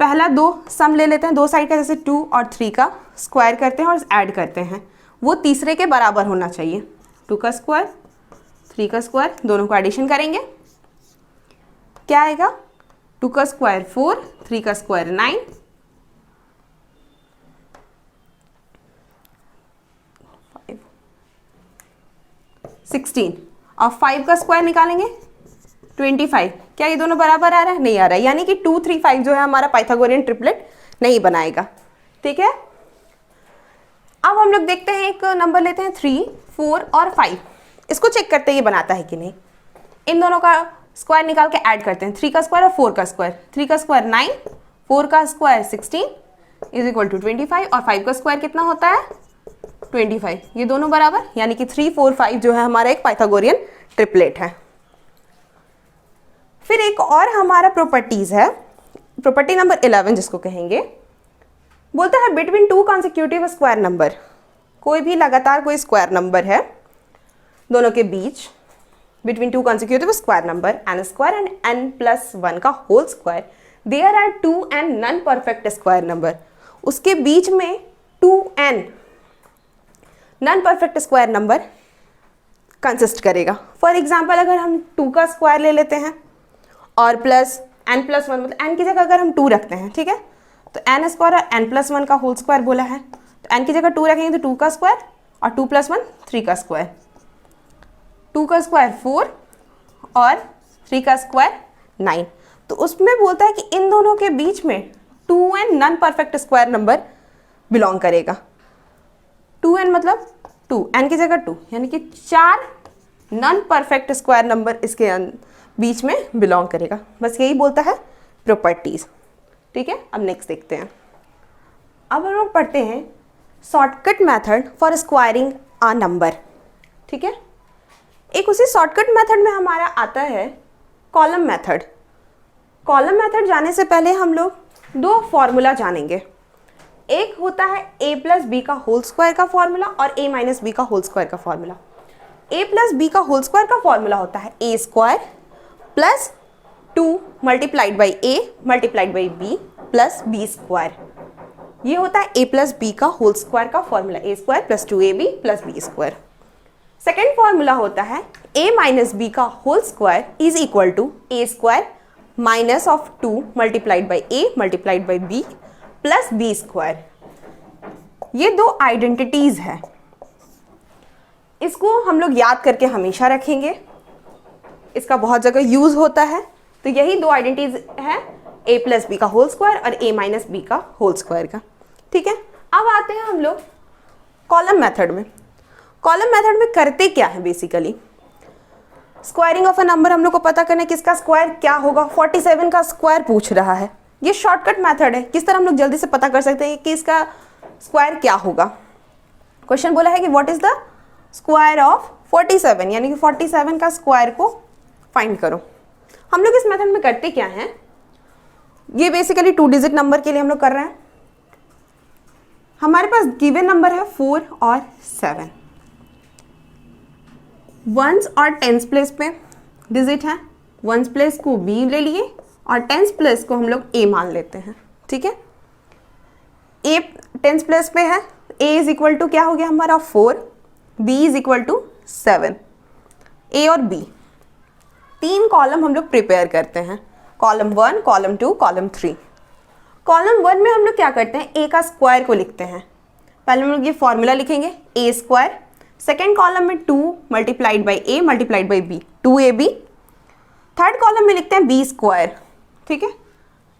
पहला 2 सम ले लेते हैं, दो साइड का, जैसे 2 और 3 का स्क्वायर करते हैं और ऐड करते हैं, वो तीसरे के बराबर होना चाहिए। 2 का स्क्वायर, 3 का स्क्वायर, दोनों को एडिशन करेंगे, क्या आएगा? 2 का स्क्वायर 4, 3 का स्क्वायर 9, 16 और 5 का स्क्वायर निकालेंगे 25। क्या ये दोनों बराबर आ रहा है? नहीं आ रहा है, यानी कि 2, 3, 5 जो है हमारा पाइथागोरियन ट्रिपलेट नहीं बनाएगा, ठीक है। अब हम लोग देखते हैं, एक नंबर लेते हैं 3, 4 और 5, इसको चेक करते हैं ये बनाता है कि नहीं। इन दोनों का स्क्वायर निकाल के ऐड करते हैं, 3 का स्क्वायर और 4 का स्क्वायर, 3 का स्क्वायर 9, 4 का स्क्वायर 16 इज इक्वल टू 25 और 5 का स्क्वायर कितना होता है? 25। ये दोनों बराबर, यानी कि 3, 4, 5 जो है हमारा एक पाइथागोरियन ट्रिपलेट है। फिर एक और हमारा प्रॉपर्टीज है, प्रॉपर्टी नंबर 11 जिसको कहेंगे, बोलता है बिटवीन 2 कॉन्सिक्यूटिव स्क्वायर नंबर, कोई भी लगातार कोई स्क्वायर नंबर है दोनों के बीच, between 2 consecutive square number n square and n+1 का whole square, there are 2n non perfect square number, उसके बीच में 2n non perfect square number consist करेगा। फॉर एग्जाम्पल अगर हम 2 का स्क्वायर ले लेते हैं और प्लस n+1, मतलब n की जगह अगर हम 2 रखते हैं, ठीक है, तो n स्क्वायर और n+1 का होल स्क्वायर बोला है, तो n की जगह 2 रखेंगे तो 2 का स्क्वायर और 2 + 1 3 का स्क्वायर, 2 का स्क्वायर 4 और 3 का स्क्वायर 9। तो उसमें बोलता है कि इन दोनों के बीच में 2n non perfect square number belong करेगा। 2n मतलब 2, n की जगह 2, यानी कि 4 नॉन परफेक्ट स्क्वायर नंबर इसके बीच में बिलोंग करेगा। बस यही बोलता है प्रॉपर्टीज, ठीक है। अब नेक्स्ट देखते हैं, अब हम लोग पढ़ते हैं shortcut method for squaring a number, ठीक है। एक उसी शॉर्टकट मेथड में हमारा आता है कॉलम मेथड। कॉलम मेथड जाने से पहले हम लोग 2 फॉर्मूला जानेंगे, एक होता है a + b का होल स्क्वायर का फॉर्मूला और a - b का होल स्क्वायर का फॉर्मूला। a + b का होल स्क्वायर का फॉर्मूला होता है a square plus 2 multiplied by a multiplied by b plus b square. ये होता है a + b का होल स्क्वायर का formula, a square plus 2ab plus b square. Second formula होता है a - b का whole square is equal to a square minus of 2 multiplied by a multiplied by b plus b square. ये 2 identities है, इसको हम लोग याद करके हमेशा रखेंगे, इसका बहुत जगह यूज होता है। तो यही 2 आइडेंटिटीज है, a + b का होल स्क्वायर और a - b का होल स्क्वायर का, ठीक है। अब आते हैं हम लोग कॉलम मेथड में। कॉलम मेथड में करते क्या है, basically squaring of a number हम लोग को पता करना है किसका स्क्वायर क्या होगा। 47 का स्क्वायर पूछ रहा है, ये शॉर्टकट मेथड है, किस तरह हम लोग जल्दी से पता कर सकते हैं कि इसका स्क्वायर क्या होगा। क्वेश्चन बोला है कि what is the square of 47, यानी कि 47 का स्क्वायर को फाइंड करो। हम लोग इस मेथड में करते क्या हैं, ये बेसिकली 2 डिजिट नंबर के लिए हम लोग कर रहे हैं। हमारे पास गिवन नंबर है 4 और 7, वंस और टेंस प्लेस पे डिजिट है, वंस प्लेस को b ले लिए और टेंस प्लेस को हम लोग a मान लेते हैं, ठीक है। a टेंस प्लेस पे है, a इज इक्वल टू क्या हो गया हमारा 4, b is equal to 7, a और b 3 कॉलम हम लोग प्रिपेयर करते हैं, कॉलम 1, कॉलम 2, कॉलम 3। कॉलम 1 में हम लोग क्या करते हैं, a का स्क्वायर को लिखते हैं। पहले हम लोग ये फॉर्मूला लिखेंगे a स्क्वायर, सेकेंड कॉलम में 2 multiplied by a multiplied by b 2ab, third column में लिखते हैं b स्क्वायर, ठीक है।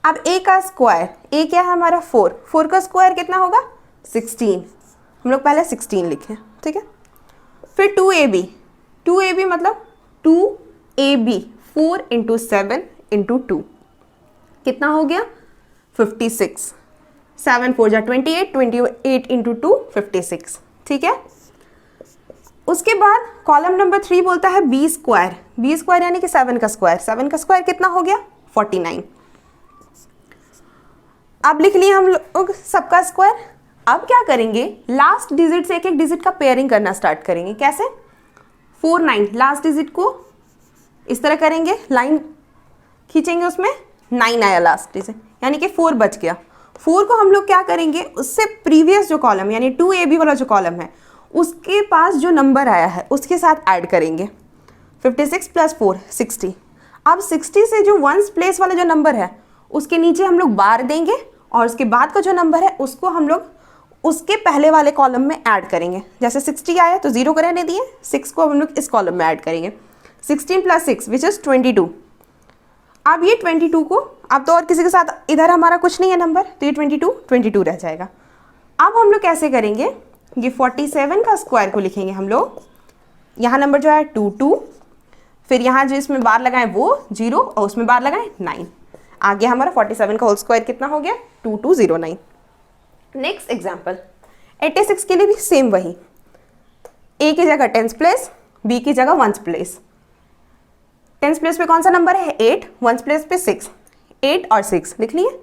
अब a का स्क्वायर, a क्या है हमारा 4, 4 का स्क्वायर कितना होगा 16, हम लोग पहले 16 लिखें, ठीक है। फिर 2ab, 2ab मतलब 2ab 4 × 7 × 2 कितना हो गया 56, 7 4 जा 28, 28 × 2 56, ठीक है। उसके बाद कॉलम नंबर 3 बोलता है b स्क्वायर, b स्क्वायर यानी कि 7 का स्क्वायर, 7 का स्क्वायर कितना हो गया 49। अब लिख लिए हम लोग सबका स्क्वायर। अब क्या करेंगे, लास्ट डिजिट से एक एक डिजिट का पेयरिंग करना स्टार्ट करेंगे। कैसे? 4 9, लास्ट डिजिट को इस तरह करेंगे, लाइन खींचेंगे, उसमें 9 आया लास्ट डिजिट, यानी कि 4 बच गया। 4 को हम लोग क्या करेंगे, उससे प्रीवियस जो कॉलम यानी 2AB वाला जो कॉलम है उसके पास जो नंबर आया है उसके साथ ऐड करेंगे। 56 + 4 60। अब 60 से जो वंस प्लेस वाला जो नंबर है उसके नीचे हम लोग बार देंगे और उसके बाद का जो नंबर है उसको हम लोग उसके पहले वाले कॉलम में ऐड करेंगे। जैसे 60 आया तो 0 को रहने दिए, 6 को हम लोग इस कॉलम में ऐड करेंगे। 16 + 6 विच इज़ 22। अब ये 22 को, अब तो और किसी के साथ इधर हमारा कुछ नहीं है नंबर, तो ये 22 रह जाएगा। अब हम लोग कैसे करेंगे, ये 47 का स्क्वायर को लिखेंगे हम लोग। यहाँ नंबर जो है 22, फिर यहाँ जो इसमें बार लगाएं वो 0 और उसमें बार लगाएं 9। आगे हमारा 47 का होल स्क्वायर कितना हो गया, 2209। नेक्स्ट एग्जाम्पल 86 के लिए भी सेम वही, ए की जगह 10s प्लेस, बी की जगह 1s प्लेस। 10s प्लेस पे कौन सा नंबर है 8, 1s प्लेस पे 6, 8 और 6 लिख लिए।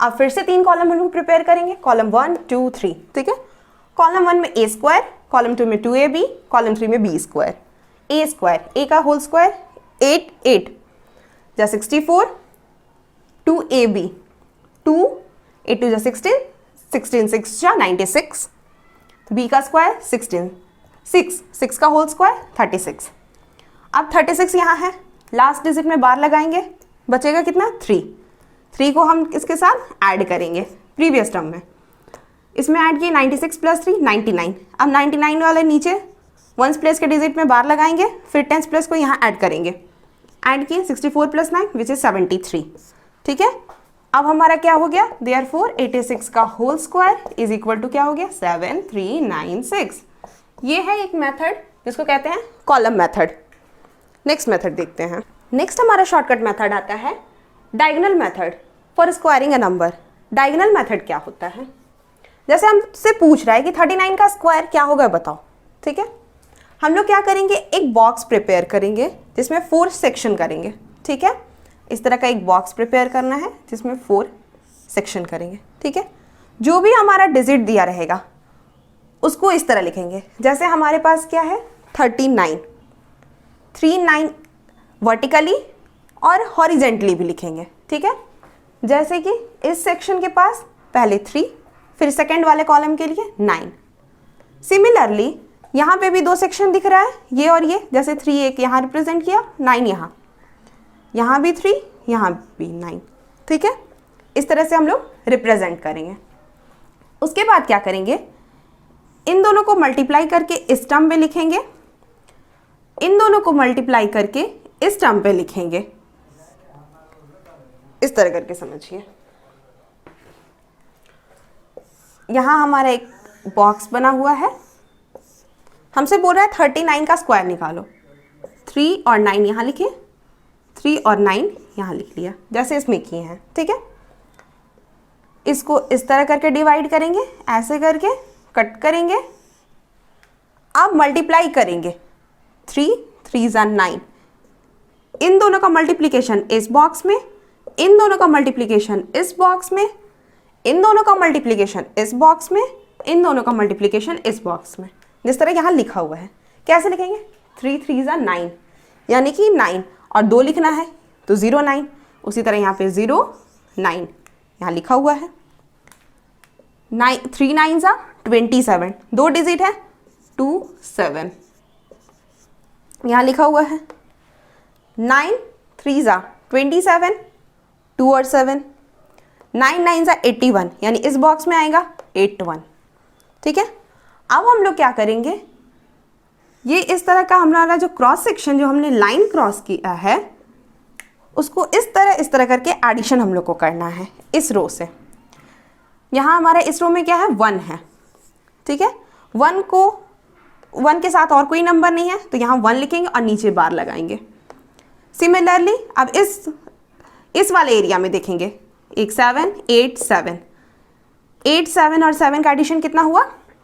अब फिर से 3 कॉलम हम लोग प्रिपेयर करेंगे, कॉलम 1 2 3, ठीक है। कॉलम 1 में a स्क्वायर, कॉलम 2 में 2ab, कॉलम 3 में b square. a square, a का होल स्क्वायर 8 8 जा 64, 2ab 2, 8 2 जा 16, 16 6 जा 96, b का स्क्वायर 16, 6 का होल स्क्वायर 36। अब 36 यहाँ है, लास्ट डिजिट में बार लगाएंगे, बचेगा कितना 3 को हम इसके साथ ऐड करेंगे प्रीवियस टर्म में। इसमें ऐड किए 96 + 3 99। अब 99 वाले नीचे 1s प्लेस के डिजिट में बार लगाएंगे, फिर 10s प्लेस को यहाँ ऐड करेंगे। ऐड किए 64 + 9 विच इज़ 73, ठीक है। अब हमारा क्या हो गया, देयरफॉर 86 का whole square is equal to क्या हो गया 7396। ये है एक मेथड जिसको कहते हैं कॉलम मेथड। नेक्स्ट मेथड देखते हैं। नेक्स्ट हमारा शॉर्टकट मेथड आता है diagonal method for squaring a number. Diagonal method क्या होता है, जैसे हमसे पूछ रहा है कि 39 का स्क्वायर क्या होगा बताओ, ठीक है। हम लोग क्या करेंगे, एक बॉक्स प्रिपेयर करेंगे जिसमें 4 सेक्शन करेंगे, ठीक है। इस तरह का एक बॉक्स प्रिपेयर करना है जिसमें 4 सेक्शन करेंगे, ठीक है। जो भी हमारा डिजिट दिया रहेगा उसको इस तरह लिखेंगे। जैसे हमारे पास क्या है 39 वर्टिकली और हॉरिजेंटली भी लिखेंगे, ठीक है। जैसे कि इस सेक्शन के पास पहले 3, फिर सेकंड वाले कॉलम के लिए 9। सिमिलरली यहाँ पे भी 2 सेक्शन दिख रहा है, ये और ये, जैसे 3 एक यहाँ रिप्रेजेंट किया, 9 यहाँ भी 3, यहाँ भी 9, ठीक है। इस तरह से हम लोग रिप्रेजेंट करेंगे। उसके बाद क्या करेंगे, इन दोनों को मल्टीप्लाई करके इस टर्म पे लिखेंगे, इन दोनों को मल्टीप्लाई करके इस टर्म पे लिखेंगे। इस तरह करके समझिए। यहाँ हमारा एक बॉक्स बना हुआ है, हमसे बोल रहा है 39 का स्क्वायर निकालो। 3 और 9 यहाँ लिखे, 3 और 9 यहाँ लिख लिया, जैसे इसमें किए हैं, ठीक है। इसको इस तरह करके डिवाइड करेंगे, ऐसे करके कट करेंगे। अब मल्टीप्लाई करेंगे, 3 3 = 9। इन दोनों का मल्टीप्लिकेशन इस बॉक्स में, इन दोनों का मल्टीप्लिकेशन इस बॉक्स में, इन दोनों का मल्टीप्लिकेशन इस बॉक्स में, इन दोनों का मल्टीप्लिकेशन इस बॉक्स में, जिस तरह यहाँ लिखा हुआ है। कैसे लिखेंगे, 3 3 = 9, यानी कि 9 और 2 लिखना है तो 0 9। उसी तरह यहाँ पे 0 9 यहाँ लिखा हुआ है। 3 9 = 27, 2 डिजिट है 2 7 यहाँ लिखा हुआ है। 9 3 = 27, 2 और 7, 9 9 = 81, यानी इस बॉक्स में आएगा 81, ठीक है। अब हम लोग क्या करेंगे, ये इस तरह का हमारा जो क्रॉस सेक्शन जो हमने लाइन क्रॉस किया है उसको इस तरह करके एडिशन हम लोग को करना है इस रो से। यहाँ हमारे इस रो में क्या है 1 है, ठीक है। 1 के साथ और कोई नंबर नहीं है तो यहाँ 1 लिखेंगे और नीचे बार लगाएंगे। सिमिलरली अब इस वाले एरिया में देखेंगे, एक 7 8 7, 8 7 और 7 का एडिशन कितना हुआ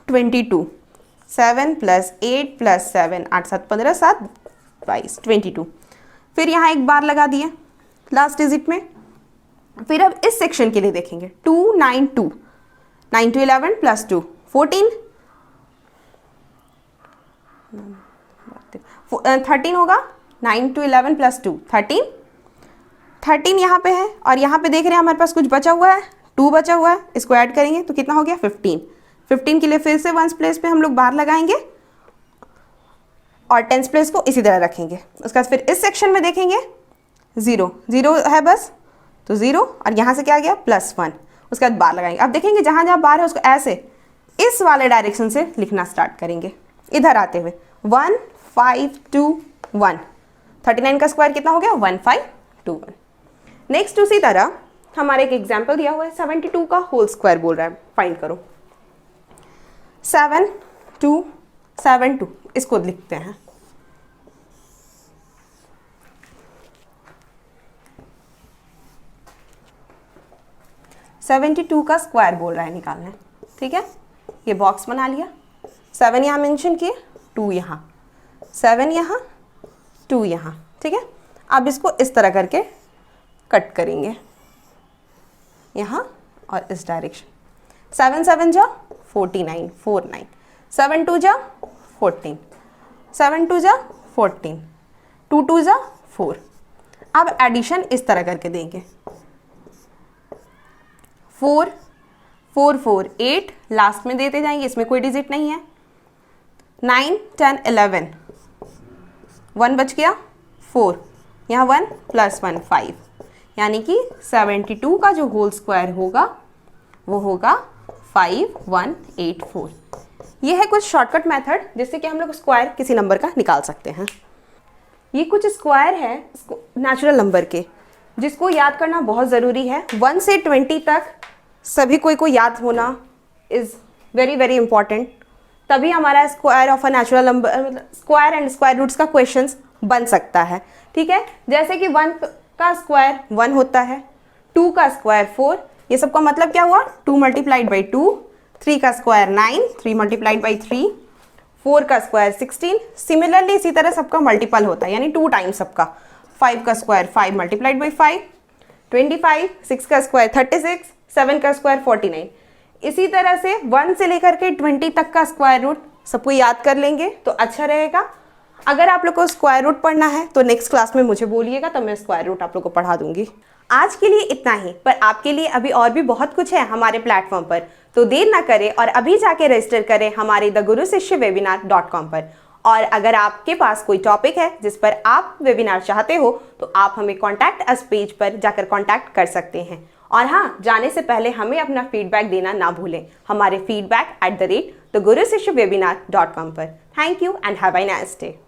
22, 7 + 8 + 7 8 7 15 7 22 22। फिर यहाँ एक बार लगा दिए लास्ट डिजिट में। फिर अब इस सेक्शन के लिए देखेंगे 2 9 2, 9 to 11 प्लस 2 14, 13 होगा। 9 to 11 प्लस 2 13, 13 यहाँ पे है और यहाँ पे देख रहे हैं हमारे पास कुछ बचा हुआ है, 2 बचा हुआ है, इसको ऐड करेंगे तो कितना हो गया 15। 15 के लिए फिर से वंस प्लेस पे हम लोग बाहर लगाएंगे और टेंस प्लेस को इसी तरह रखेंगे। उसके बाद फिर इस सेक्शन में देखेंगे 0 0 है बस, तो 0 और यहाँ से क्या आ गया +1, उसके बाद बार लगाएंगे। अब देखेंगे जहाँ जहाँ बार है उसको ऐसे इस वाले डायरेक्शन से लिखना स्टार्ट करेंगे, इधर आते हुए 1 5 2 1। 39 का स्क्वायर कितना हो गया 1521। नेक्स्ट उसी तरह हमारे एक एग्जाम्पल दिया हुआ है 72 का होल स्क्वायर बोल रहा है, फाइंड करो। 7 2 7 2, इसको लिखते हैं। सेवेंटी टू का स्क्वायर बोल रहा है निकालना है, ठीक है। ये बॉक्स बना लिया, 7 यहाँ मेंशन किए, 2 यहाँ, 7 यहाँ, 2 यहाँ, ठीक है। अब इसको इस तरह करके कट करेंगे यहाँ और इस डायरेक्शन। 7 7 जा 49 49, 7 2 जा 14, 7 2 जा 14, 2 2 जा 4। अब एडिशन इस तरह करके देंगे, 4 4 4 8, लास्ट में देते जाएंगे, इसमें कोई डिजिट नहीं है। 9 10 11, 1 बच गया 4, यहाँ 1 + 1 5, यानी कि 72 का जो होल स्क्वायर होगा वो होगा 5184। ये है कुछ शॉर्टकट मेथड जिससे कि हम लोग स्क्वायर किसी नंबर का निकाल सकते हैं। ये कुछ स्क्वायर है नेचुरल नंबर के जिसको याद करना बहुत ज़रूरी है। 1 से 20 तक सभी को याद होना इज़ वेरी वेरी इंपॉर्टेंट, तभी हमारा square of a natural number, square and square roots का क्वेश्चंस बन सकता है, ठीक है। जैसे कि 1 का स्क्वायर 1 होता है, 2 का स्क्वायर 4, ये सब का मतलब क्या हुआ 2 × 2, 3 का स्क्वायर 9, 3 × 3, 4 का स्क्वायर 16। सिमिलरली इसी तरह सबका मल्टीपल होता है, यानी 2 टाइम्स सबका। 5 का स्क्वायर 5 × 5 25, 6 का स्क्वायर 36, 7 का स्क्वायर 49। इसी तरह से 1 से लेकर के 20 तक का स्क्वायर रूट सबको याद कर लेंगे तो अच्छा रहेगा। अगर आप लोग को स्क्वायर रूट पढ़ना है तो नेक्स्ट क्लास में मुझे बोलिएगा, तो मैं स्क्वायर रूट आप लोग को पढ़ा दूंगी। आज के लिए इतना ही, पर आपके लिए अभी और भी बहुत कुछ है हमारे प्लेटफॉर्म पर, तो देर ना करें और अभी जाके रजिस्टर करें हमारे thegurushishyawebinar.com पर। और अगर आपके पास कोई टॉपिक है जिस पर आप वेबिनार चाहते हो तो आप हमें कॉन्टैक्ट अस पेज पर जाकर कॉन्टैक्ट कर सकते हैं। और हाँ, जाने से पहले हमें अपना फीडबैक देना ना भूलें हमारे feedback@thegurushishyawebinar.com पर। Thank you and have a nice day.